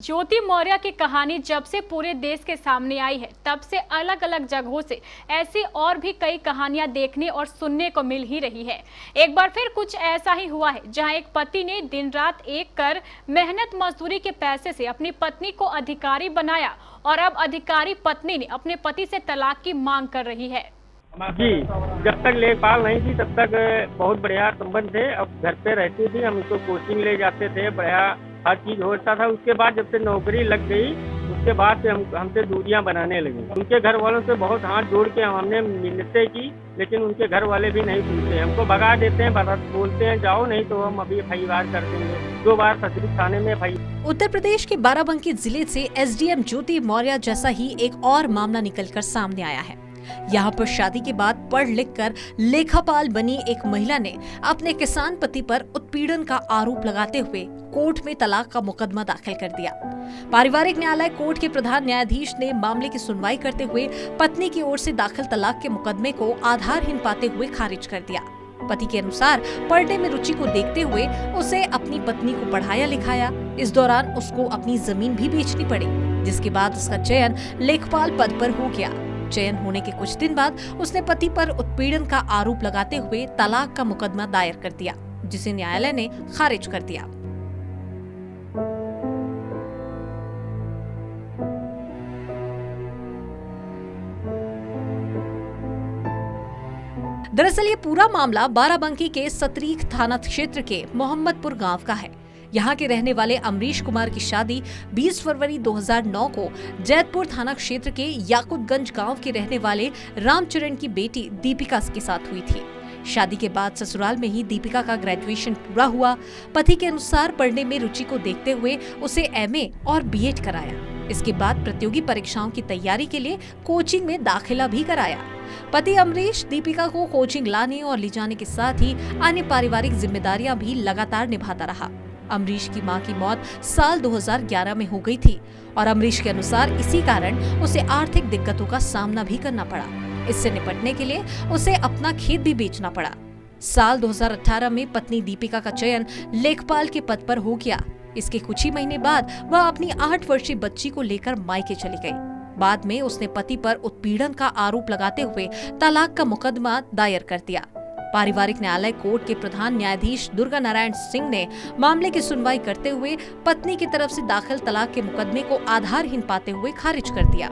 ज्योति मौर्य की कहानी जब से पूरे देश के सामने आई है, तब से अलग अलग जगहों से ऐसी और भी कई कहानियां देखने और सुनने को मिल ही रही है। एक बार फिर कुछ ऐसा ही हुआ है, जहां एक पति ने दिन रात एक कर मेहनत मजदूरी के पैसे से अपनी पत्नी को अधिकारी बनाया और अब अधिकारी पत्नी ने अपने पति से तलाक की मांग कर रही है। जी, जब तक लेखपाल नहीं थी तब तक बहुत बढ़िया संबंध थे। अब घर पे रहती थी, हम उसको कोचिंग ले जाते थे, बढ़िया हर चीज़ होता था। उसके बाद जब से नौकरी लग गई, उसके बाद से हमसे दूरियां बनाने लगी। उनके घर वालों से बहुत हाथ जोड़ के हमने मिन्नतें की, लेकिन उनके घर वाले भी नहीं सुनते। हमको भगा देते हैं, बोलते हैं जाओ, नहीं तो हम अभी FIR कर देंगे। 2 बार सदरी थाने में FIR। उत्तर प्रदेश के बाराबंकी जिले से SDM ज्योति मौर्य जैसा ही एक और मामला निकलकर सामने आया है। यहाँ पर शादी के बाद पढ़ लिख कर लेखापाल बनी एक महिला ने अपने किसान पति पर उत्पीड़न का आरोप लगाते हुए कोर्ट में तलाक का मुकदमा दाखिल कर दिया। पारिवारिक न्यायालय कोर्ट के प्रधान न्यायाधीश ने मामले की सुनवाई करते हुए पत्नी की ओर से दाखिल तलाक के मुकदमे को आधारहीन पाते हुए खारिज कर दिया। पति के अनुसार पढ़ने में रुचि को देखते हुए उसे अपनी पत्नी को पढ़ाया लिखाया। इस दौरान उसको अपनी जमीन भी बेचनी पड़ी, जिसके बाद उसका चयन लेखपाल पद पर हो गया। चयन होने के कुछ दिन बाद उसने पति पर उत्पीड़न का आरोप लगाते हुए तलाक का मुकदमा दायर कर दिया, जिसे न्यायालय ने खारिज कर दिया। दरअसल ये पूरा मामला बाराबंकी के सतरीख थाना क्षेत्र के मोहम्मदपुर गांव का है। यहाँ के रहने वाले अमरीश कुमार की शादी 20 फरवरी 2009 को जैतपुर थाना क्षेत्र के याकुतगंज गांव के रहने वाले रामचरण की बेटी दीपिका के साथ हुई थी। शादी के बाद ससुराल में ही दीपिका का ग्रेजुएशन पूरा हुआ। पति के अनुसार पढ़ने में रुचि को देखते हुए उसे MA और BEd कराया। इसके बाद प्रतियोगी परीक्षाओं की तैयारी के लिए कोचिंग में दाखिला भी कराया। पति अमरीश दीपिका को कोचिंग लाने और ले जाने के साथ ही अन्य पारिवारिक जिम्मेदारियां भी लगातार निभाता रहा। अमरीश की मां की मौत साल 2011 में हो गई थी और अमरीश के अनुसार इसी कारण उसे आर्थिक दिक्कतों का सामना भी करना पड़ा। इससे निपटने के लिए उसे अपना खेत भी बेचना पड़ा। साल 2018 में पत्नी दीपिका का चयन लेखपाल के पद पर हो गया। इसके कुछ ही महीने बाद वह अपनी 8 वर्षीय बच्ची को लेकर मायके चली गई। बाद में उसने पति पर उत्पीड़न का आरोप लगाते हुए तलाक का मुकदमा दायर कर दिया। पारिवारिक न्यायालय कोर्ट के प्रधान न्यायाधीश दुर्गा नारायण सिंह ने मामले की सुनवाई करते हुए पत्नी की तरफ से दाखिल तलाक के मुकदमे को आधारहीन पाते हुए खारिज कर दिया।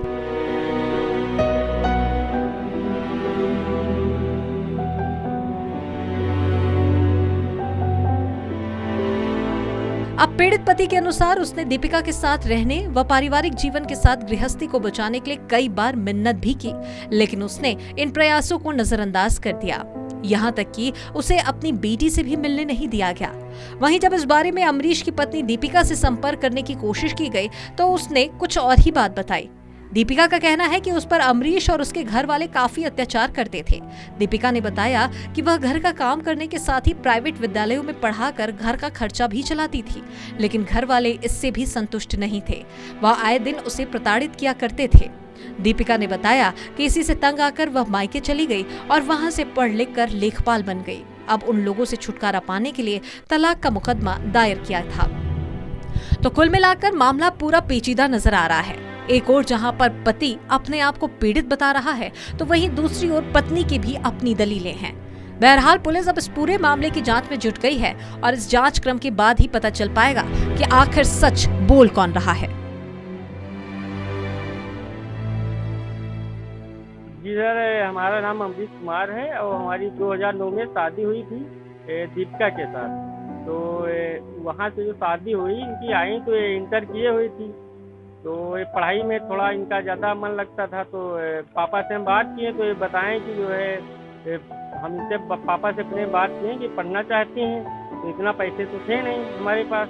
अब पीड़ित पति के अनुसार उसने दीपिका के साथ रहने व पारिवारिक जीवन के साथ गृहस्थी को बचाने के लिए कई बार मिन्नत भी की, लेकिन उसने इन प्रयासों को नजरअंदाज कर दिया। यहाँ तक कि उसे अपनी बेटी से भी मिलने नहीं दिया गया। वहीं जब इस बारे में अमरीश की पत्नी दीपिका से संपर्क करने की कोशिश की गई तो उसने कुछ और ही बात बताई। दीपिका का कहना है कि उस पर अमरीश और उसके घर वाले काफी अत्याचार करते थे। दीपिका ने बताया कि वह घर का काम करने के साथ ही प्राइवेट विद्यालयों में पढ़ाकर घर का खर्चा भी चलाती थी, लेकिन घर वाले इससे भी संतुष्ट नहीं थे। वह आए दिन उसे प्रताड़ित किया करते थे। दीपिका ने बताया कि इसी से तंग आकर वह मायके चली गई और वहां से पढ़ लिख कर लेखपाल बन गई। अब उन लोगों से छुटकारा पाने के लिए तलाक का मुकदमा दायर किया था। तो कुल मिलाकर मामला पूरा पेचीदा नजर आ रहा है। एक ओर जहां पर पति अपने आप को पीड़ित बता रहा है, तो वहीं दूसरी ओर पत्नी की भी अपनी दलीलें हैं। बहरहाल पुलिस अब इस पूरे मामले की जांच में जुट गई है और इस जांच क्रम के बाद ही पता चल पाएगा कि आखिर सच बोल कौन रहा है। जी सर, हमारा नाम अमरीश कुमार है और हमारी 2009 में शादी हुई थी दीपिका के साथ। तो वहाँ से जो शादी हुई, इनकी आई तो इंटर किए हुई थी, तो पढ़ाई में थोड़ा इनका ज़्यादा मन लगता था। तो पापा से हम बात किए तो ये बताएं कि जो है हम इनसे पापा से अपने बात किए कि पढ़ना चाहती हैं, तो इतना पैसे तो थे नहीं हमारे पास।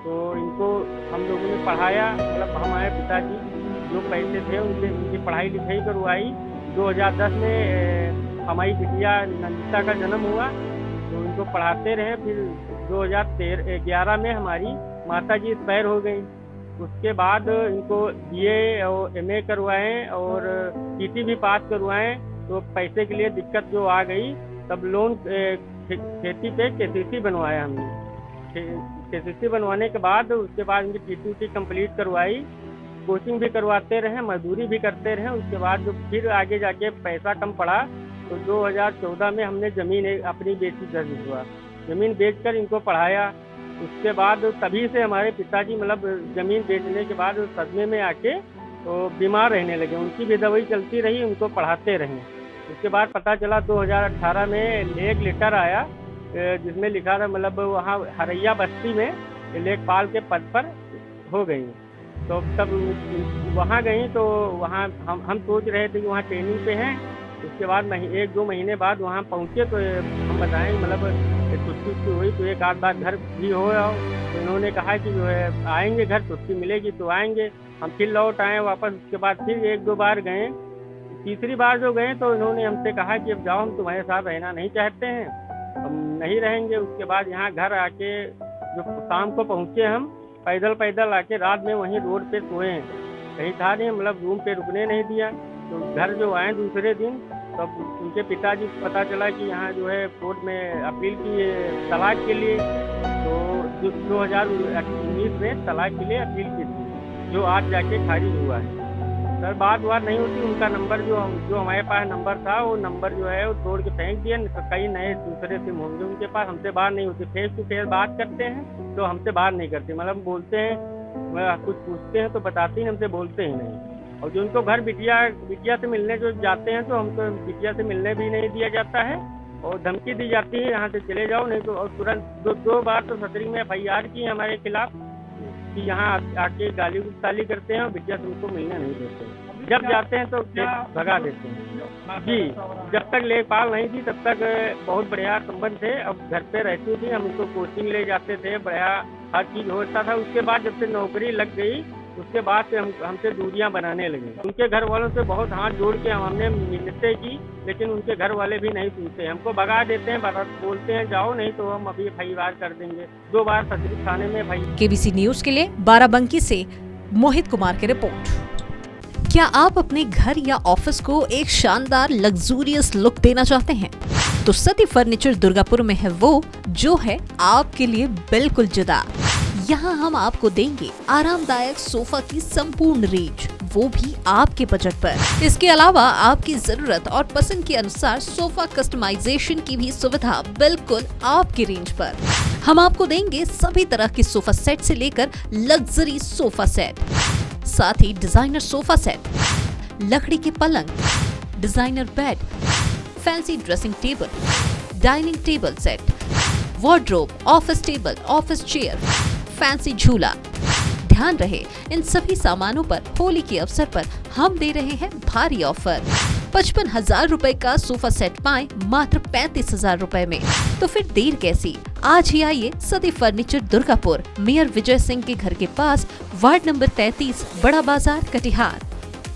तो इनको हम लोगों ने पढ़ाया, मतलब हमारे पिताजी जो पैसे थे उनसे उनकी पढ़ाई लिखाई करवाई। 2010 में हमारी बिटिया नंदिता का जन्म हुआ, तो इनको पढ़ाते रहे। फिर 2011 में हमारी माता जी एक्सपायर हो गई। उसके बाद इनको BA और MA करवाएं और PT भी पास करवाएं। तो पैसे के लिए दिक्कत जो आ गई, तब लोन खेती पे KCC बनवाया हमने। KCC बनवाने के बाद उसके बाद उनकी TTUT कंप्लीट करवाई, कोचिंग भी करवाते रहे, मजदूरी भी करते रहे। उसके बाद जो फिर आगे जाके पैसा कम पड़ा तो 2014 में हमने ज़मीन अपनी बेची 10 बीघा ज़मीन बेचकर इनको पढ़ाया। उसके बाद तभी से हमारे पिताजी मतलब ज़मीन बेचने के बाद सदमे में आके तो बीमार रहने लगे। उनकी भी दवाई चलती रही, उनको पढ़ाते रहे। उसके बाद पता चला 2018 में एक लेटर आया जिसमें लिखा था मतलब वहाँ हरैया बस्ती में लेखपाल के पद पर हो गई। तो तब वहाँ गई तो वहाँ हम सोच रहे थे कि वहाँ ट्रेनिंग पे हैं। उसके बाद 1-2 महीने बाद वहाँ पहुँचे तो हम बताएं मतलब छुट्टी हुई तो एक आध बार घर भी हो। तो इन्होंने कहा कि जो है आएंगे घर, छुट्टी मिलेगी तो आएंगे। हम फिर लौट आए वापस। उसके बाद फिर 1-2 बार गए। तीसरी बार जो गए तो इन्होंने हमसे कहा कि अब जाओ, हम तुम्हारे साथ रहना नहीं चाहते हैं, हम नहीं रहेंगे। उसके बाद यहाँ घर आके जो शाम को पहुँचे हम पैदल आके रात में वहीं रोड पे सोए। कहीं था नहीं, मतलब रूम पे रुकने नहीं दिया। तो घर जो आए दूसरे दिन तब उनके पिताजी को पता चला कि यहाँ जो है कोर्ट में अपील की तलाक के लिए। तो 2019 में तलाक के लिए अपील की थी, जो आज जाके खारिज हुआ है। सर बात नहीं होती। उनका नंबर जो हमारे पास नंबर था वो नंबर जो है वो तोड़ के फेंक दिया। कई नए दूसरे सिम होंगे उनके पास, हमसे बात नहीं होती। फेस टू फेस बात करते हैं तो हमसे बात नहीं करते, मतलब बोलते हैं कुछ पूछते हैं तो बताते हैं, हमसे बोलते ही नहीं। और जो उनको घर बिटिया से मिलने जो जाते हैं तो हमको बिटिया से मिलने भी नहीं दिया जाता है और धमकी दी जाती है यहाँ से चले जाओ, नहीं तो। और तुरंत 2 बार तो सतरी में FIR की हमारे खिलाफ कि यहाँ आके गाली गुस्ताली करते हैं और बिटिया से उनको मिलने नहीं देते। जब जाते हैं तो भगा देते हैं। जी, जब तक लेखपाल नहीं थी तब तक बहुत बढ़िया संबंध थे। अब घर पे रहती थी, हम उनको कोचिंग ले जाते थे, बढ़िया हर चीज़ होता था। उसके बाद जब से नौकरी लग गई उसके बाद से हमसे दूरियां बनाने लगे। उनके घर वालों से बहुत हाथ जोड़ के हमने मिन्नतें की, लेकिन उनके घर वाले भी नहीं सुनते। हमको भगा देते हैं, बोलते हैं जाओ, नहीं तो हम अभी FIR कर देंगे। 2 बार सतरी थाने में FIR। KBC न्यूज के लिए बाराबंकी से मोहित कुमार की रिपोर्ट। क्या आप अपने घर या ऑफिस को एक शानदार लग्जूरियस लुक देना चाहते हैं? तो सती फर्नीचर दुर्गापुर में है वो जो है आपके लिए बिल्कुल जुदा। यहाँ हम आपको देंगे आरामदायक सोफा की संपूर्ण रेंज, वो भी आपके बजट पर। इसके अलावा आपकी जरूरत और पसंद के अनुसार सोफा कस्टमाइजेशन की भी सुविधा बिल्कुल आपकी रेंज पर। हम आपको देंगे सभी तरह के सोफा सेट से लेकर लग्जरी सोफा सेट, साथ ही डिजाइनर सोफा सेट, लकड़ी के पलंग, designer bed, fancy dressing table, dining table set, wardrobe, office table, office chair, fancy झूला। ध्यान रहे, इन सभी सामानों पर होली के अवसर पर हम दे रहे हैं भारी ऑफर। 55,000 रुपए का सोफा सेट पाएं मात्र 35,000 रुपए में। तो फिर देर कैसी, आज ही आइए सती फर्नीचर दुर्गापुर, मेयर विजय सिंह के घर के पास, वार्ड नंबर 33, बड़ा बाजार, कटिहार।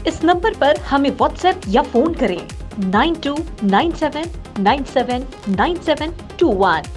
इस नंबर पर हमें व्हाट्सएप या फोन करें 9297979721।